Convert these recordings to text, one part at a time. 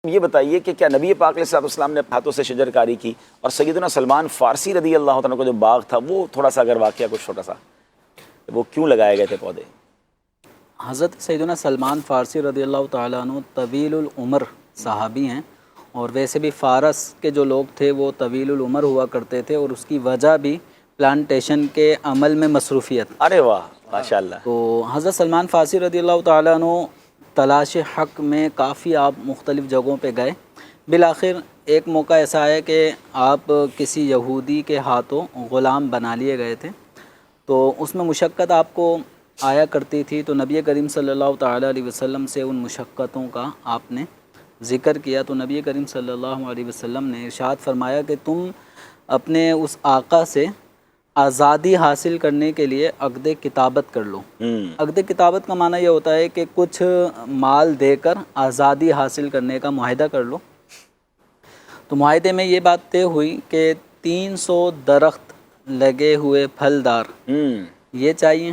یہ بتائیے کہ کیا نبی پاک علیہ السلام نے اپنے ہاتھوں سے شجر کاری کی، اور سیدنا سلمان فارسی رضی اللہ عنہ کا جو باغ تھا وہ تھوڑا سا اگر واقعہ کچھ چھوٹا سا، وہ کیوں لگائے گئے تھے پودے؟ حضرت سیدنا سلمان فارسی رضی اللہ تعالیٰ عنہ طویل العمر صحابی ہیں، اور ویسے بھی فارس کے جو لوگ تھے وہ طویل العمر ہوا کرتے تھے، اور اس کی وجہ بھی پلانٹیشن کے عمل میں مصروفیت۔ ارے واہ ماشاء اللہ۔ تو حضرت سلمان فارسی رضی اللہ تعالیٰ عنہ تلاش حق میں کافی آپ مختلف جگہوں پہ گئے۔ بالآخر ایک موقع ایسا ہے کہ آپ کسی یہودی کے ہاتھوں غلام بنا لیے گئے تھے، تو اس میں مشقت آپ کو آیا کرتی تھی، تو نبی کریم صلی اللہ تعالیٰ علیہ وسلم سے ان مشقتوں کا آپ نے ذکر کیا، تو نبی کریم صلی اللہ علیہ وسلم نے ارشاد فرمایا کہ تم اپنے اس آقا سے آزادی حاصل کرنے کے لیے عقد کتابت کر لو۔ عقد کتابت کا معنی یہ ہوتا ہے کہ کچھ مال دے کر آزادی حاصل کرنے کا معاہدہ کر لو۔ تو معاہدے میں یہ بات طے ہوئی کہ 300 درخت لگے ہوئے پھلدار یہ چاہیے،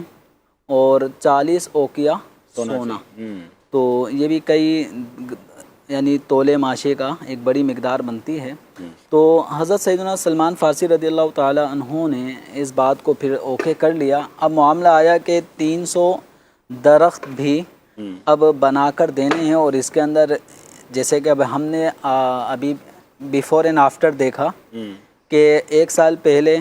اور 40 اوقیہ سونا۔ تو یہ بھی کئی یعنی تولے ماشے کا ایک بڑی مقدار بنتی ہے۔ تو حضرت سیدنا سلمان فارسی رضی اللہ تعالی عنہ نے اس بات کو پھر اوکے کر لیا۔ اب معاملہ آیا کہ 300 درخت بھی اب بنا کر دینے ہیں، اور اس کے اندر جیسے کہ اب ہم نے ابھی بیفور اینڈ آفٹر دیکھا کہ 1 سال پہلے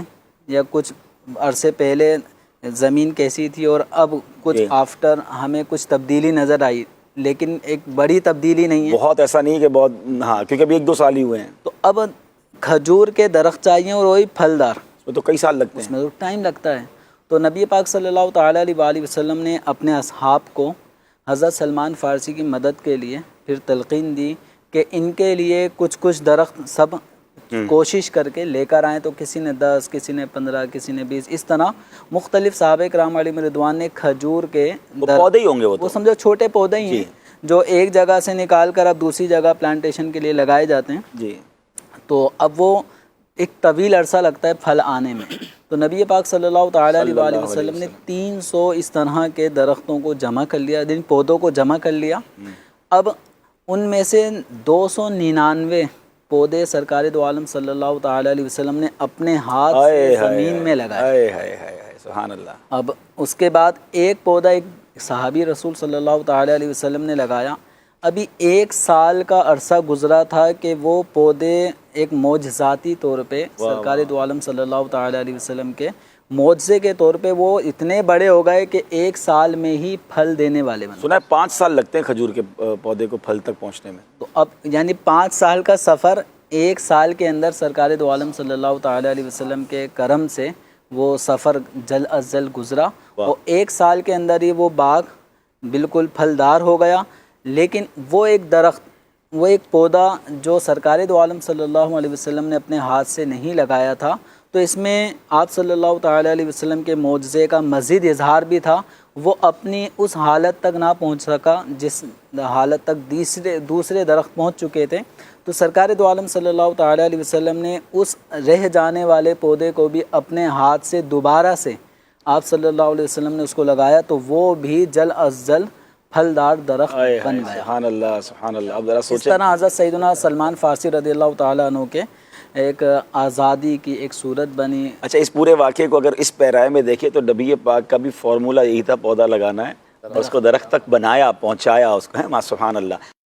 یا کچھ عرصے پہلے زمین کیسی تھی، اور اب کچھ آفٹر ہمیں کچھ تبدیلی نظر آئی، لیکن ایک بڑی تبدیلی نہیں ہے، بہت ایسا نہیں کہ بہت، ہاں کیونکہ ابھی 1-2 سال ہی ہوئے ہیں۔ تو اب کھجور کے درخت چاہیے، اور وہی پھلدار، اس میں تو کئی سال لگتے اس ہیں، میں تو ٹائم لگتا ہے۔ تو نبی پاک صلی اللہ تعالیٰ علیہ وآلہ وسلم نے اپنے اصحاب کو حضرت سلمان فارسی کی مدد کے لیے پھر تلقین دی کہ ان کے لیے کچھ درخت سب کوشش کر کے لے کر آئیں۔ تو کسی نے 10، کسی نے 15، کسی نے 20، اس طرح مختلف صحابہ کرام علیہ رضوان نے کھجور کے پودے ہی ہوں گے، وہ سمجھو چھوٹے پودے ہی ہیں جو ایک جگہ سے نکال کر اب دوسری جگہ پلانٹیشن کے لیے لگائے جاتے ہیں جی۔ تو اب وہ ایک طویل عرصہ لگتا ہے پھل آنے میں۔ تو نبی پاک صلی اللہ تعالیٰ علیہ وآلہ وسلم نے 300 اس طرح کے درختوں کو جمع کر لیا، جن پودوں کو جمع کر لیا۔ اب ان میں سے 299 پودے سرکار دو عالم صلی اللہ تعالیٰ علیہ وسلم نے اپنے ہاتھ سے زمین میں لگائے۔ سبحان اللہ۔ اب اس کے بعد ایک پودا ایک صحابی رسول صلی اللہ تعالیٰ علیہ وسلم نے لگایا۔ ابھی 1 سال کا عرصہ گزرا تھا کہ وہ پودے ایک معجزاتی طور پہ سرکار دو عالم صلی اللہ تعالیٰ علیہ وسلم کے معجزے کے طور پہ وہ اتنے بڑے ہو گئے کہ 1 سال میں ہی پھل دینے والے بنے۔ سنا ہے 5 سال لگتے ہیں کھجور کے پودے کو پھل تک پہنچنے میں۔ تو اب یعنی 5 سال کا سفر 1 سال کے اندر سرکار دو عالم صلی اللہ تعالیٰ علیہ وسلم کے کرم سے وہ سفر جلد از جلد گزرا، اور 1 سال کے اندر ہی وہ باغ بالکل پھلدار ہو گیا۔ لیکن وہ ایک درخت، وہ ایک پودا جو سرکار دو عالم صلی اللہ علیہ وسلم نے اپنے ہاتھ سے نہیں لگایا تھا، تو اس میں آپ صلی اللہ تعالیٰ علیہ وسلم کے معجزے کا مزید اظہار بھی تھا۔ وہ اپنی اس حالت تک نہ پہنچ سکا جس حالت تک دوسرے درخت پہنچ چکے تھے، تو سرکار دو عالم صلی اللہ تعالیٰ علیہ وسلم نے اس رہ جانے والے پودے کو بھی اپنے ہاتھ سے دوبارہ سے آپ صلی اللہ علیہ وسلم نے اس کو لگایا، تو وہ بھی جلد از جلد پھلدار درخت بن گیا۔ سبحان اللہ سبحان اللہ۔ اب ذرا اس سوچیں، طرح حضرت سیدنا سلمان فارسی رضی اللہ تعالیٰ عنہ کے ایک آزادی کی ایک صورت بنی۔ اچھا اس پورے واقعے کو اگر اس پیرائے میں دیکھیں تو نبی پاک کا بھی فارمولہ یہی تھا، پودا لگانا ہے اور اس کو درخت تک بنایا، پہنچایا اس کو، ہے سبحان اللہ۔